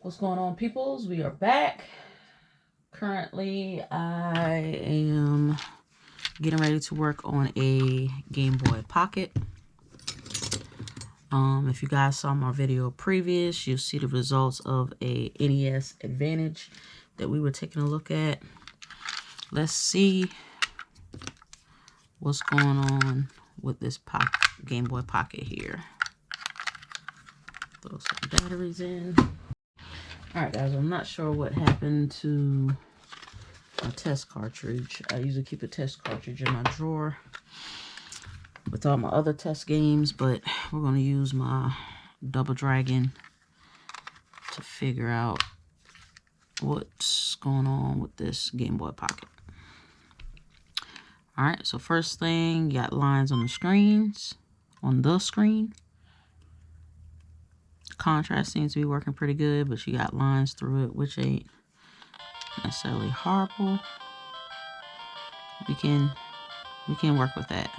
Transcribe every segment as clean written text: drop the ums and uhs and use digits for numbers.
What's going on, peoples? We are back. Currently, I am getting ready to work on a Game Boy Pocket. If you guys saw my video previous, you'll see the results of a NES Advantage that we were taking a look at. Let's see what's going on with this Game Boy Pocket here. Throw some batteries in. Alright guys, I'm not sure what happened to a test cartridge. I usually keep a test cartridge in my drawer with all my other test games, but we're going to use my Double Dragon to figure out what's going on with this Game Boy Pocket. Alright, so first thing, you got lines on the screens, on the screen. Contrast seems to be working pretty good, but you got lines through it, which ain't necessarily horrible. We can work with that.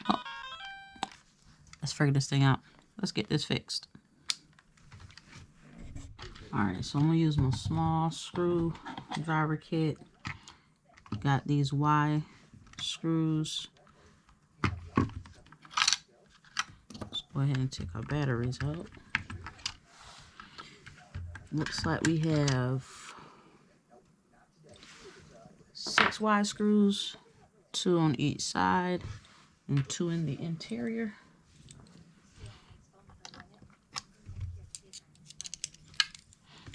Oh, let's figure this thing out. Let's get this fixed. Alright, so I'm going to use my small screw driver kit. Got these Y screws. Let's go ahead and take our batteries out. Looks like we have 6 Y screws, 2 on each side, and 2 in the interior.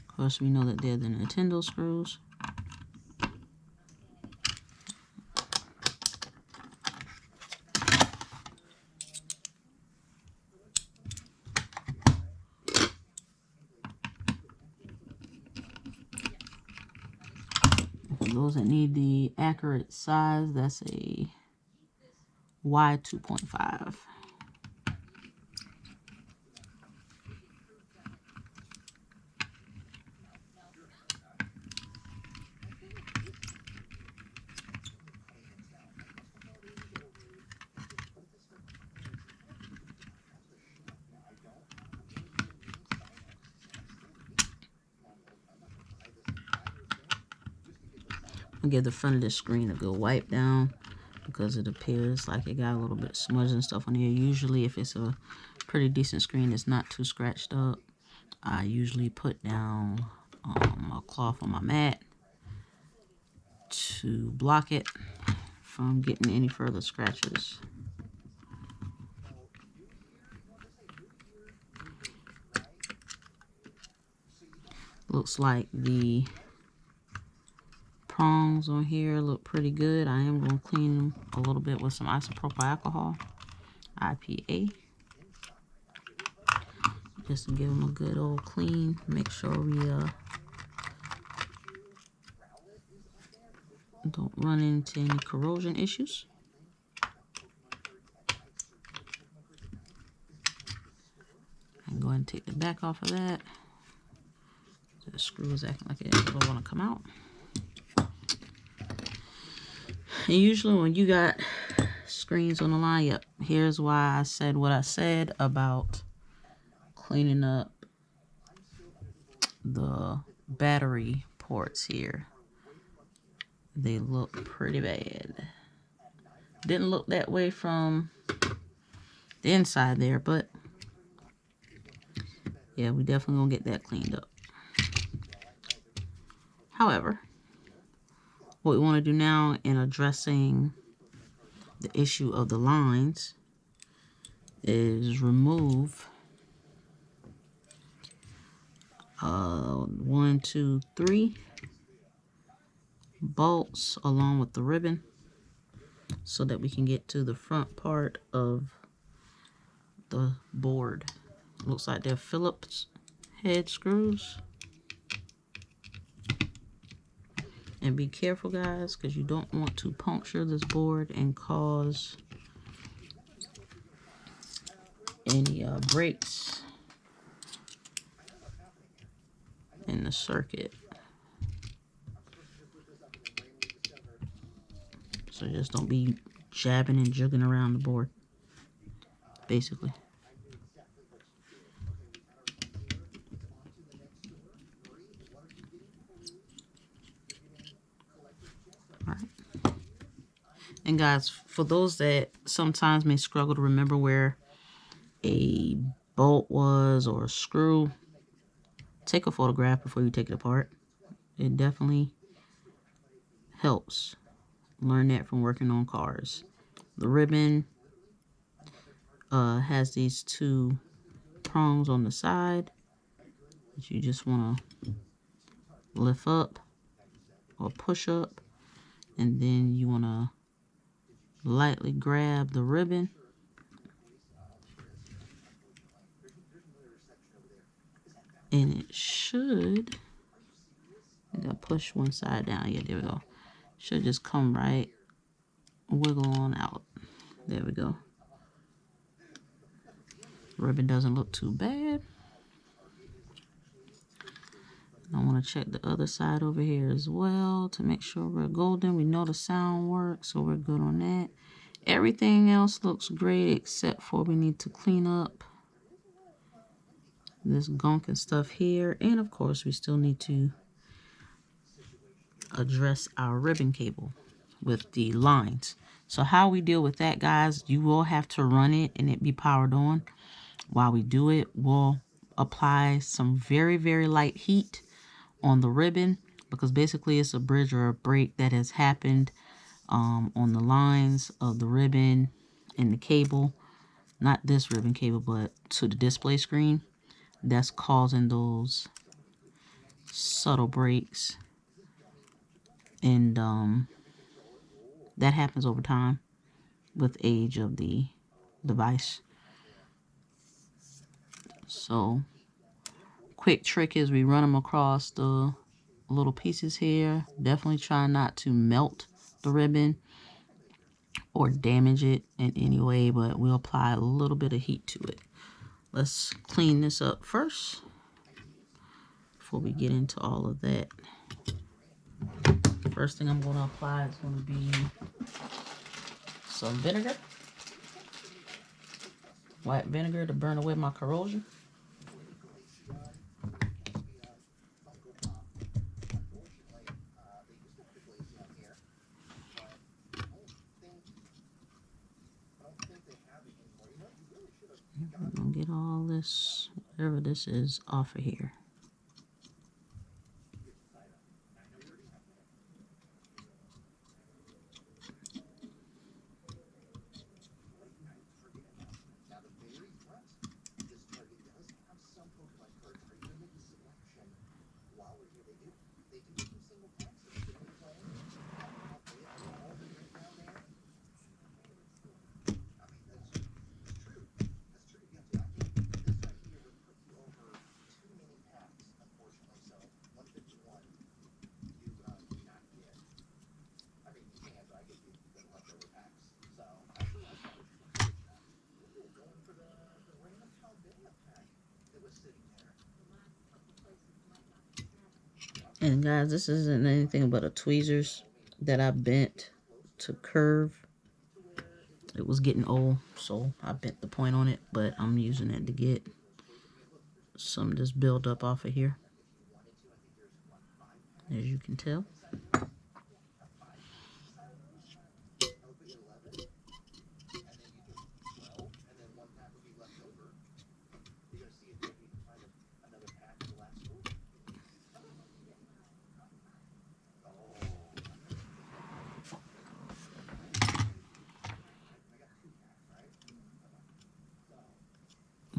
Of course, we know that they're the Nintendo screws. For those that need the accurate size, that's a Y 2.5. I'll give the front of the screen a good wipe down because it appears like it got a little bit smudged and stuff on here. Usually if it's a pretty decent screen, it's not too scratched up, I usually put down a cloth on my mat to block it from getting any further scratches. Looks like the prongs on here look pretty good. I am going to clean them a little bit with some isopropyl alcohol, IPA, just to give them a good old clean. Make sure we don't run into any corrosion issues. I'm going to take the back off of that. The screw is acting like it doesn't want to come out. And usually when you got screens on the line, yep, here's why I said what I said about cleaning up the battery ports here. They look pretty bad. Didn't look that way from the inside there, but yeah, we definitely gonna get that cleaned up. However, what we want to do now in addressing the issue of the lines is remove 1, 2, 3 bolts along with the ribbon so that we can get to the front part of the board. Looks like they're Phillips head screws. And be careful, guys, because you don't want to puncture this board and cause any breaks in the circuit. So just don't be jabbing and jugging around the board, basically. All right. And guys, for those that sometimes may struggle to remember where a bolt was or a screw, take a photograph before you take it apart. It definitely helps. Learn that from working on cars. The ribbon has these two prongs on the side that you just want to lift up or push up, and then you want to lightly grab the ribbon and it should, I gotta push one side down. Yeah, there we go. Should just come right, wiggle on out. There we go. Ribbon doesn't look too bad. I want to check the other side over here as well to make sure we're golden. We know the sound works, so we're good on that. Everything else looks great except for we need to clean up this gunk and stuff here. And of course, we still need to address our ribbon cable with the lines. So how we deal with that, guys, you will have to run it and it be powered on. While we do it, we'll apply some very, very light heat on the ribbon, because basically it's a bridge or a break that has happened on the lines of the ribbon and the cable. Not this ribbon cable, but to the display screen. That's causing those subtle breaks. And that happens over time with age of the device. So quick trick is we run them across the little pieces here. Definitely try not to melt the ribbon or damage it in any way, but we'll apply a little bit of heat to it. Let's clean this up first before we get into all of that. First thing I'm going to apply is going to be some vinegar. White vinegar to burn away my corrosion. I'm going to get all this, whatever this is, off of here. And guys, this isn't anything but a tweezers that I bent to curve. It was getting old, so I bent the point on it, but I'm using it to get some of this build up off of here, as you can tell.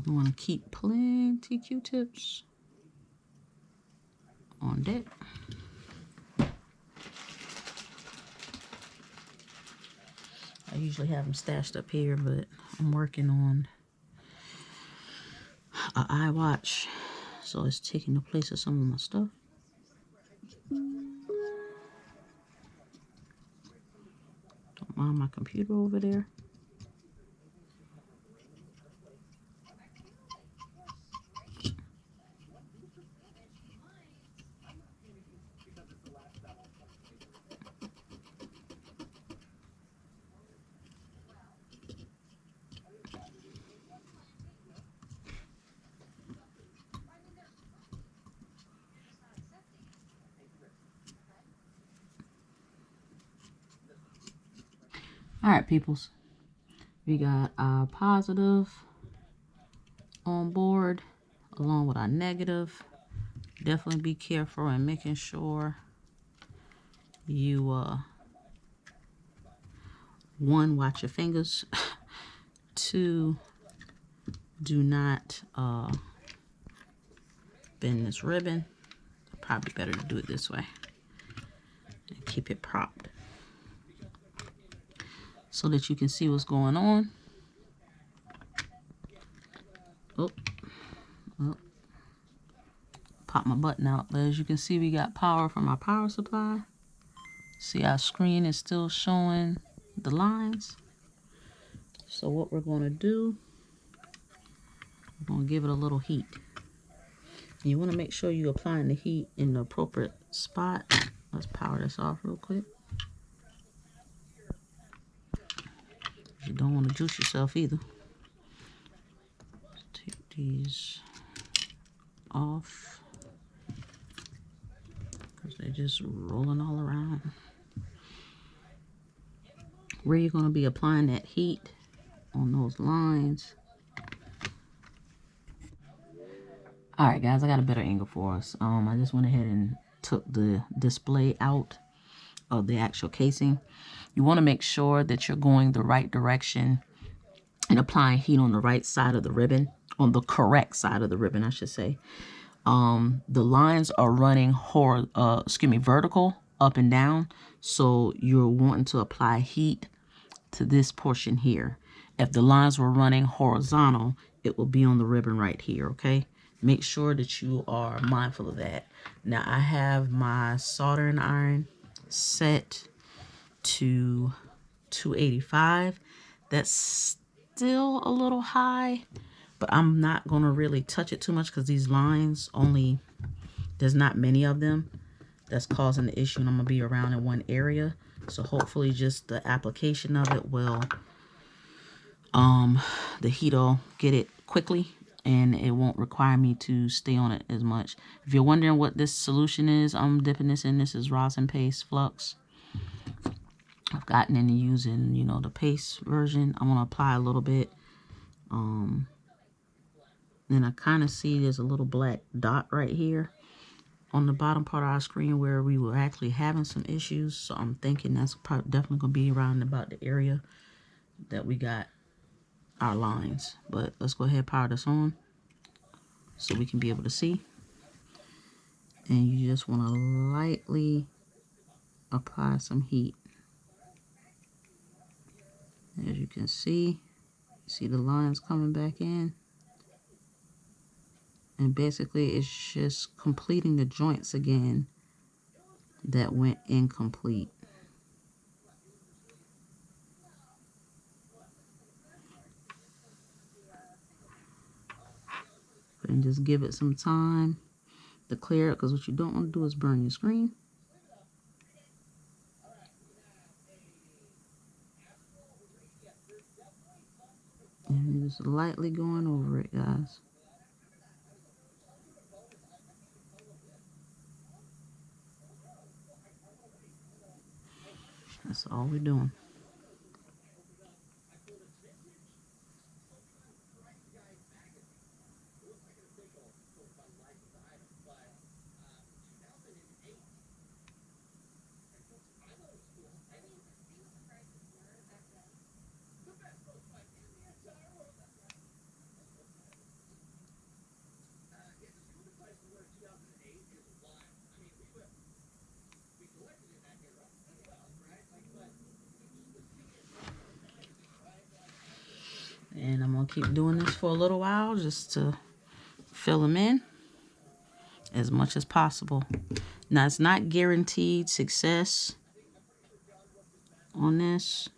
You want to keep plenty Q-tips on deck. I usually have them stashed up here, but I'm working on an iWatch, so it's taking the place of some of my stuff. Don't mind my computer over there. All right, peoples. We got our positive on board along with our negative. Definitely be careful and making sure you, one, watch your fingers. Two, do not bend this ribbon. Probably better to do it this way and keep it propped so that you can see what's going on. Oh, pop my button out. But as you can see, we got power from our power supply. See, our screen is still showing the lines. So what we're going to do, we're going to give it a little heat. And you want to make sure you're applying the heat in the appropriate spot. Let's power this off real quick. You don't want to juice yourself either. Take these off because they're just rolling all around. Where you're going to be applying that heat on those lines. All right, guys, I got a better angle for us. I just went ahead and took the display out of the actual casing. You want to make sure that you're going the right direction and applying heat on the right side of the ribbon, on the correct side of the ribbon, I should say. The lines are running vertical up and down, so you're wanting to apply heat to this portion here. If the lines were running horizontal, it will be on the ribbon right here, okay? Make sure that you are mindful of that. Now, I have my soldering iron set to 285. That's still a little high, but I'm not going to really touch it too much because these lines there's not many of them. That's causing the issue, and I'm going to be around in one area. So hopefully just the application of it will, the heat will get it quickly and it won't require me to stay on it as much. If you're wondering what this solution is, I'm dipping this in. This is rosin paste flux. I've gotten into using, you know, the paste version. I'm going to apply a little bit. Then I kind of see there's a little black dot right here on the bottom part of our screen where we were actually having some issues. So I'm thinking that's probably definitely going to be around about the area that we got our lines. But let's go ahead and power this on so we can be able to see. And you just want to lightly apply some heat. As you can see the lines coming back in. And basically it's just completing the joints again that went incomplete. And just give it some time to clear it, because what you don't want to do is burn your screen. And just lightly going over it, guys. That's all we're doing. And I'm going to keep doing this for a little while just to fill them in as much as possible. Now, it's not guaranteed success on this,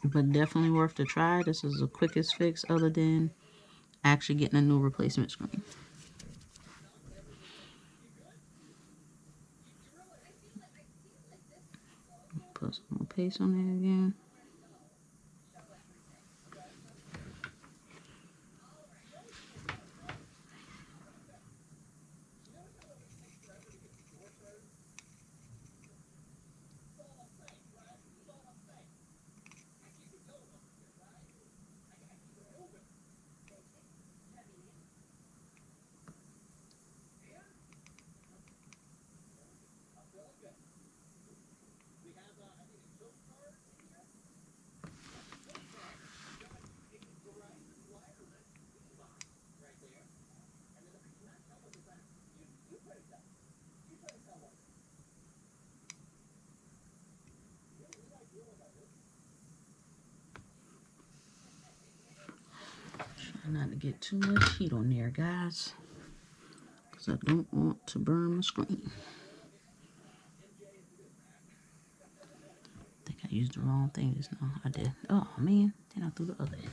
but definitely worth the try. This is the quickest fix other than actually getting a new replacement screen. Put some more paste on there again. Try not to get too much heat on there, guys, because I don't want to burn my screen. I think I used the wrong thing just now. I did. Oh, man. Then I threw the other end.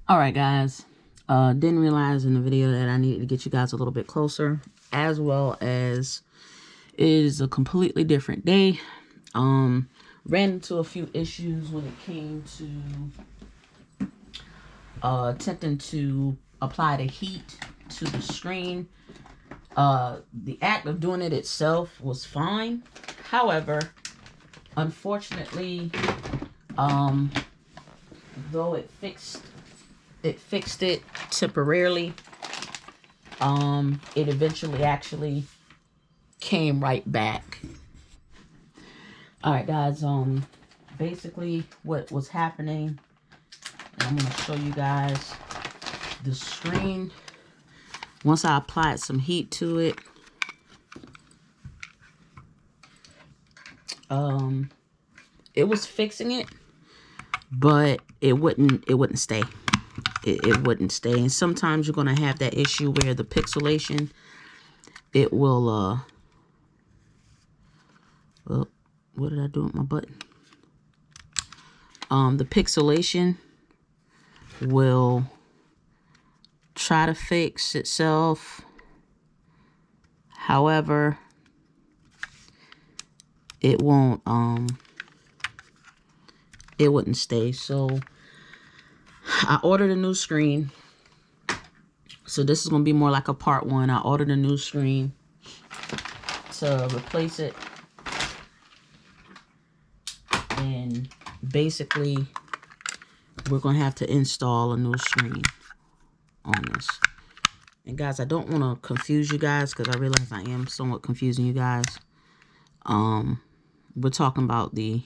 All right, guys. Didn't realize in the video that I needed to get you guys a little bit closer, as well as it is a completely different day. Ran into a few issues when it came to attempting to apply the heat to the screen. The act of doing it itself was fine. However, unfortunately, though it fixed it temporarily, it eventually actually came right back. All right, guys, basically what was happening, and I'm going to show you guys the screen. Once I applied some heat to it, it was fixing it, but it wouldn't stay. It wouldn't stay. And sometimes you're going to have that issue where the pixelation, it will, well, what did I do with my button? The pixelation will try to fix itself. However, it won't it wouldn't stay. So I ordered a new screen. So this is going to be more like a part 1. I ordered a new screen to replace it. And basically, we're going to have to install a new screen on this. And guys, I don't want to confuse you guys because I realize I am somewhat confusing you guys. We're talking about the...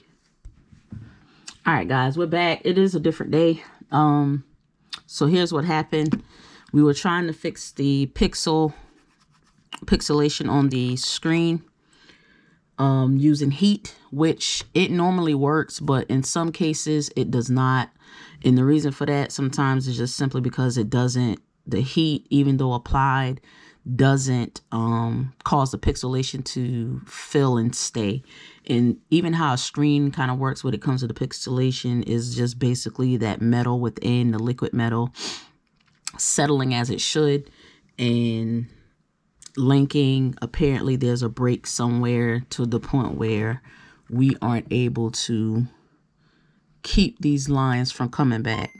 All right, guys, we're back. It is a different day. So here's what happened. We were trying to fix the pixelation on the screen using heat, which it normally works, but in some cases it does not. And the reason for that sometimes is just simply because it doesn't, the heat, even though applied, doesn't cause the pixelation to fill and stay. And even how a screen kind of works when it comes to the pixelation is just basically that metal within the liquid metal settling as it should and linking. Apparently there's a break somewhere to the point where we aren't able to keep these lines from coming back.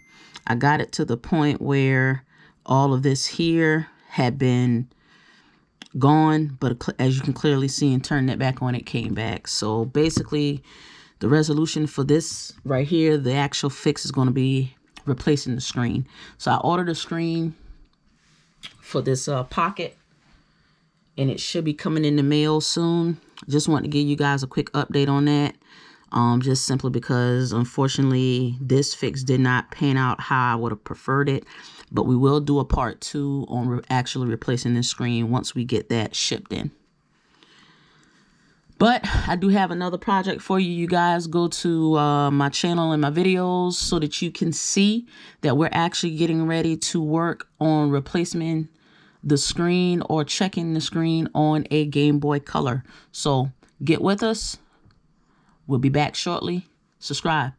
I got it to the point where all of this here had been gone, but as you can clearly see, and turning it back on, it came back. So basically the resolution for this right here, the actual fix is going to be replacing the screen. So I ordered a screen for this pocket, and it should be coming in the mail soon. Just want to give you guys a quick update on that. Just simply because unfortunately this fix did not pan out how I would have preferred it, but we will do a part 2 on actually replacing this screen once we get that shipped in. But I do have another project for you. You guys go to my channel and my videos so that you can see that we're actually getting ready to work on replacing the screen or checking the screen on a Game Boy Color. So get with us. We'll be back shortly. Subscribe.